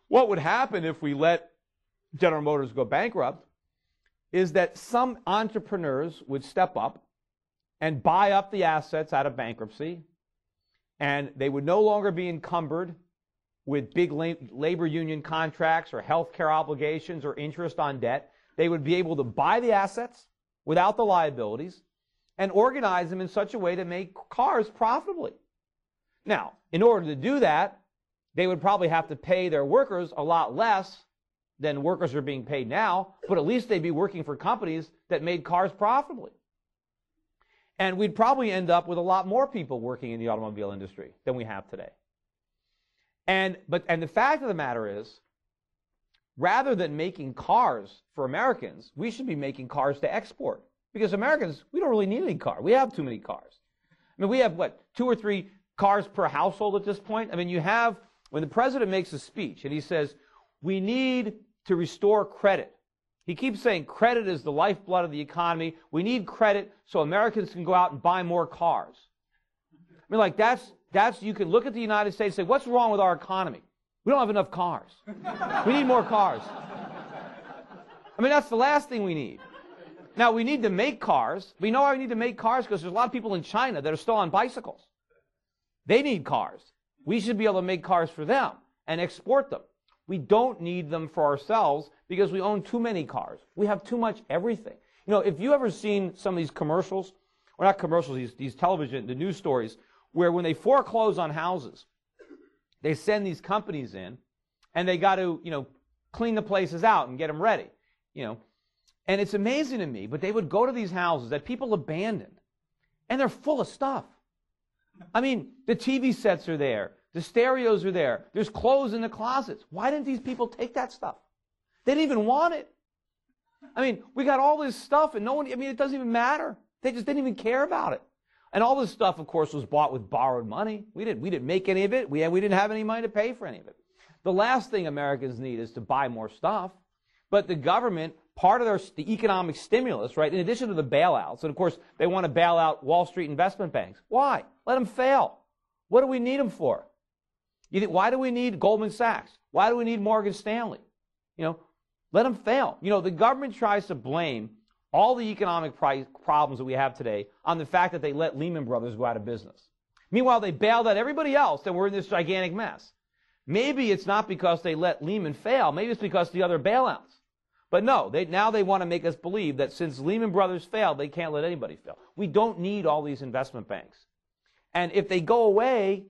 What would happen if we let General Motors go bankrupt is that some entrepreneurs would step up and buy up the assets out of bankruptcy, and they would no longer be encumbered with big labor union contracts or health care obligations or interest on debt. They would be able to buy the assets without the liabilities and organize them in such a way to make cars profitably. Now, in order to do that, they would probably have to pay their workers a lot less than workers are being paid now, but at least they'd be working for companies that made cars profitably. And we'd probably end up with a lot more people working in the automobile industry than we have today. And the fact of the matter is, rather than making cars for Americans, we should be making cars to export. Because Americans, we don't really need any car. We have too many cars. I mean, we have, what, 2 or 3 cars per household at this point? I mean, you have, when the president makes a speech and he says, we need to restore credit. He keeps saying credit is the lifeblood of the economy. We need credit so Americans can go out and buy more cars. I mean, like, you can look at the United States and say, what's wrong with our economy? We don't have enough cars. We need more cars. I mean, that's the last thing we need. Now, we need to make cars. We know why we need to make cars because there's a lot of people in China that are still on bicycles. They need cars. We should be able to make cars for them and export them. We don't need them for ourselves because we own too many cars. We have too much everything. You know, if you've ever seen some of these commercials, or not commercials, these television, the news stories, where when they foreclose on houses, they send these companies in, and they got to, clean the places out and get them ready, And it's amazing to me, but they would go to these houses that people abandoned, and they're full of stuff. I mean, the TV sets are there. The stereos are there. There's clothes in the closets. Why didn't these people take that stuff? They didn't even want it. I mean, we got all this stuff, and it doesn't even matter. They just didn't even care about it. And all this stuff, of course, was bought with borrowed money. We didn't make any of it. We didn't have any money to pay for any of it. The last thing Americans need is to buy more stuff. But the government, part of the economic stimulus, right, in addition to the bailouts, and of course, they want to bail out Wall Street investment banks. Why? Let them fail. What do we need them for? Why do we need Goldman Sachs? Why do we need Morgan Stanley? Let them fail. The government tries to blame all the economic problems that we have today on the fact that they let Lehman Brothers go out of business. Meanwhile, they bailed out everybody else and we're in this gigantic mess. Maybe it's not because they let Lehman fail. Maybe it's because of the other bailouts. But no, now they want to make us believe that since Lehman Brothers failed, they can't let anybody fail. We don't need all these investment banks. And if they go away,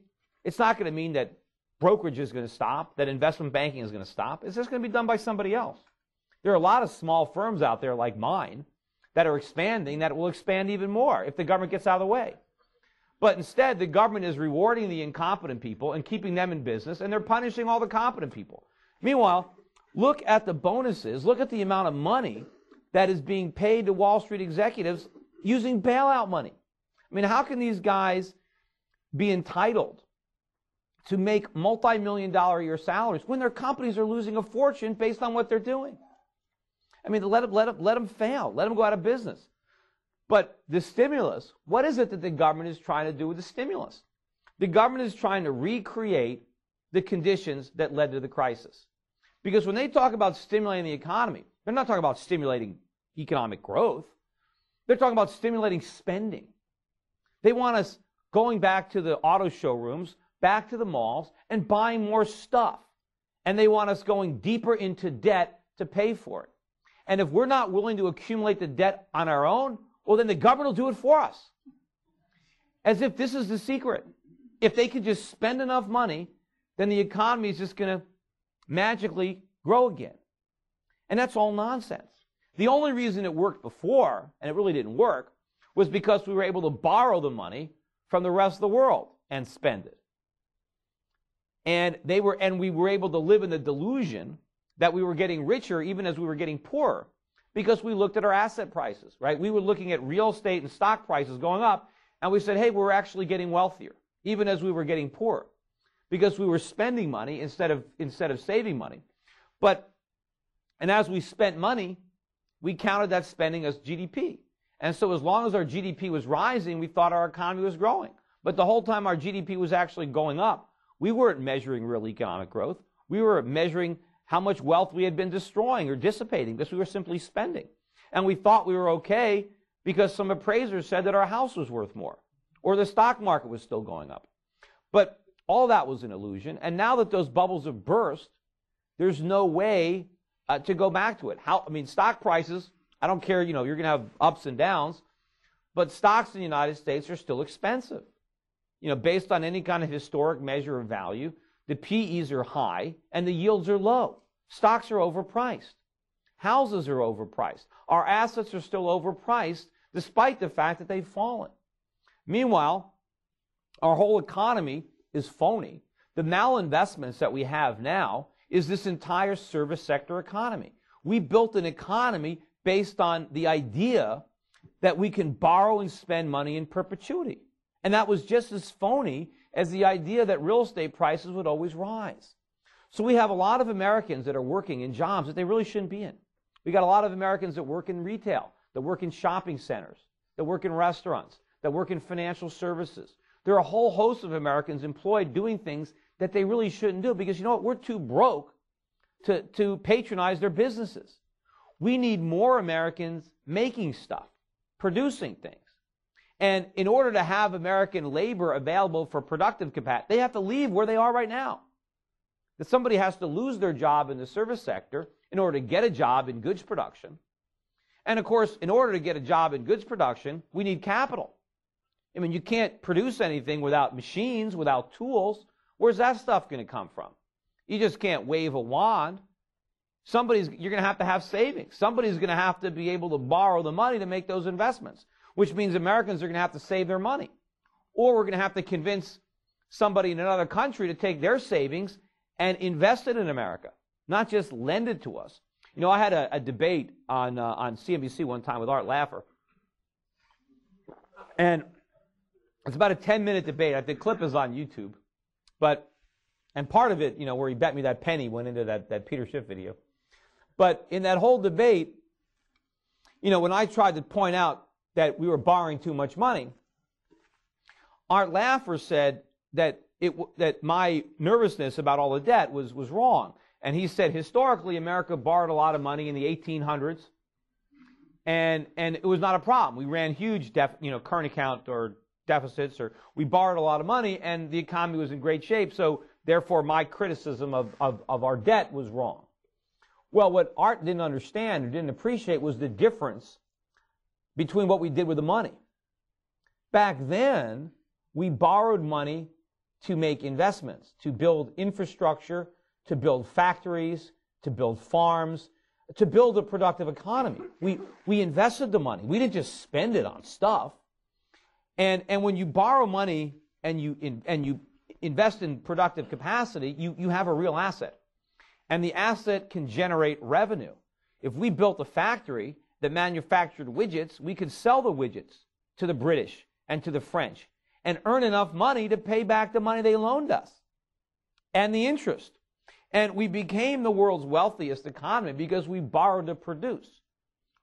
it's not going to mean that brokerage is going to stop, that investment banking is going to stop. It's just going to be done by somebody else. There are a lot of small firms out there like mine that are expanding, that will expand even more if the government gets out of the way. But instead, the government is rewarding the incompetent people and keeping them in business, and they're punishing all the competent people. Meanwhile, look at the bonuses, look at the amount of money that is being paid to Wall Street executives using bailout money. I mean, how can these guys be entitled to make multi-million-dollar a year salaries when their companies are losing a fortune based on what they're doing? I mean, let them fail. Let them go out of business. But the stimulus, what is it that the government is trying to do with the stimulus? The government is trying to recreate the conditions that led to the crisis. Because when they talk about stimulating the economy, they're not talking about stimulating economic growth. They're talking about stimulating spending. They want us going back to the auto showrooms, back to the malls, and buying more stuff. And they want us going deeper into debt to pay for it. And if we're not willing to accumulate the debt on our own, well, then the government will do it for us. As if this is the secret. If they could just spend enough money, then the economy is just going to magically grow again. And that's all nonsense. The only reason it worked before, and it really didn't work, was because we were able to borrow the money from the rest of the world and spend it. And we were able to live in the delusion that we were getting richer even as we were getting poorer because we looked at our asset prices, right? We were looking at real estate and stock prices going up, and we said, hey, we're actually getting wealthier even as we were getting poorer because we were spending money instead of saving money. And as we spent money, we counted that spending as GDP. And so as long as our GDP was rising, we thought our economy was growing. But the whole time our GDP was actually going up, we weren't measuring real economic growth. We were measuring how much wealth we had been destroying or dissipating because we were simply spending. And we thought we were okay because some appraisers said that our house was worth more or the stock market was still going up. But all that was an illusion. And now that those bubbles have burst, there's no way to go back to it. Stock prices, I don't care, you're going to have ups and downs, but stocks in the United States are still expensive. Based on any kind of historic measure of value, the PEs are high and the yields are low. Stocks are overpriced. Houses are overpriced. Our assets are still overpriced despite the fact that they've fallen. Meanwhile, our whole economy is phony. The malinvestments that we have now is this entire service sector economy. We built an economy based on the idea that we can borrow and spend money in perpetuity. And that was just as phony as the idea that real estate prices would always rise. So we have a lot of Americans that are working in jobs that they really shouldn't be in. We got a lot of Americans that work in retail, that work in shopping centers, that work in restaurants, that work in financial services. There are a whole host of Americans employed doing things that they really shouldn't do because, we're too broke to patronize their businesses. We need more Americans making stuff, producing things. And in order to have American labor available for productive capacity, they have to leave where they are right now. That somebody has to lose their job in the service sector in order to get a job in goods production. And of course, in order to get a job in goods production, we need capital. You can't produce anything without machines, without tools. Where's that stuff going to come from? You just can't wave a wand. You're going to have savings. Somebody's going to have to be able to borrow the money to make those investments, which means Americans are going to have to save their money. Or we're going to have to convince somebody in another country to take their savings and invest it in America, not just lend it to us. I had a debate on CNBC one time with Art Laffer. And it's about a 10-minute debate. The clip is on YouTube. And part of it, where he bet me that penny went into that Peter Schiff video. But in that whole debate, when I tried to point out that we were borrowing too much money, Art Laffer said that my nervousness about all the debt was wrong. And he said historically America borrowed a lot of money in the 1800s, and it was not a problem. We ran huge current account or deficits, or we borrowed a lot of money, and the economy was in great shape. So therefore, my criticism of our debt was wrong. Well, what Art didn't understand or didn't appreciate was the difference between what we did with the money. Back then, we borrowed money to make investments, to build infrastructure, to build factories, to build farms, to build a productive economy. We invested the money. We didn't just spend it on stuff. And when you borrow money and you invest in productive capacity, you have a real asset. And the asset can generate revenue. If we built a factory that manufactured widgets, we could sell the widgets to the British and to the French and earn enough money to pay back the money they loaned us and the interest. And we became the world's wealthiest economy because we borrowed to produce.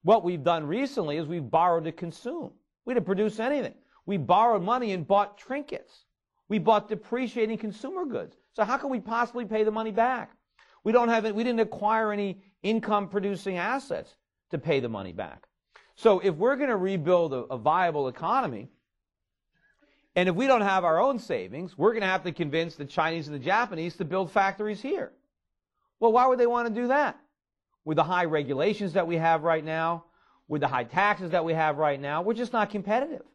What we've done recently is we've borrowed to consume. We didn't produce anything. We borrowed money and bought trinkets. We bought depreciating consumer goods. So how can we possibly pay the money back? We didn't acquire any income-producing assets to pay the money back. So if we're going to rebuild a viable economy, and if we don't have our own savings, we're going to have to convince the Chinese and the Japanese to build factories here. Well, why would they want to do that? With the high regulations that we have right now, with the high taxes that we have right now, we're just not competitive.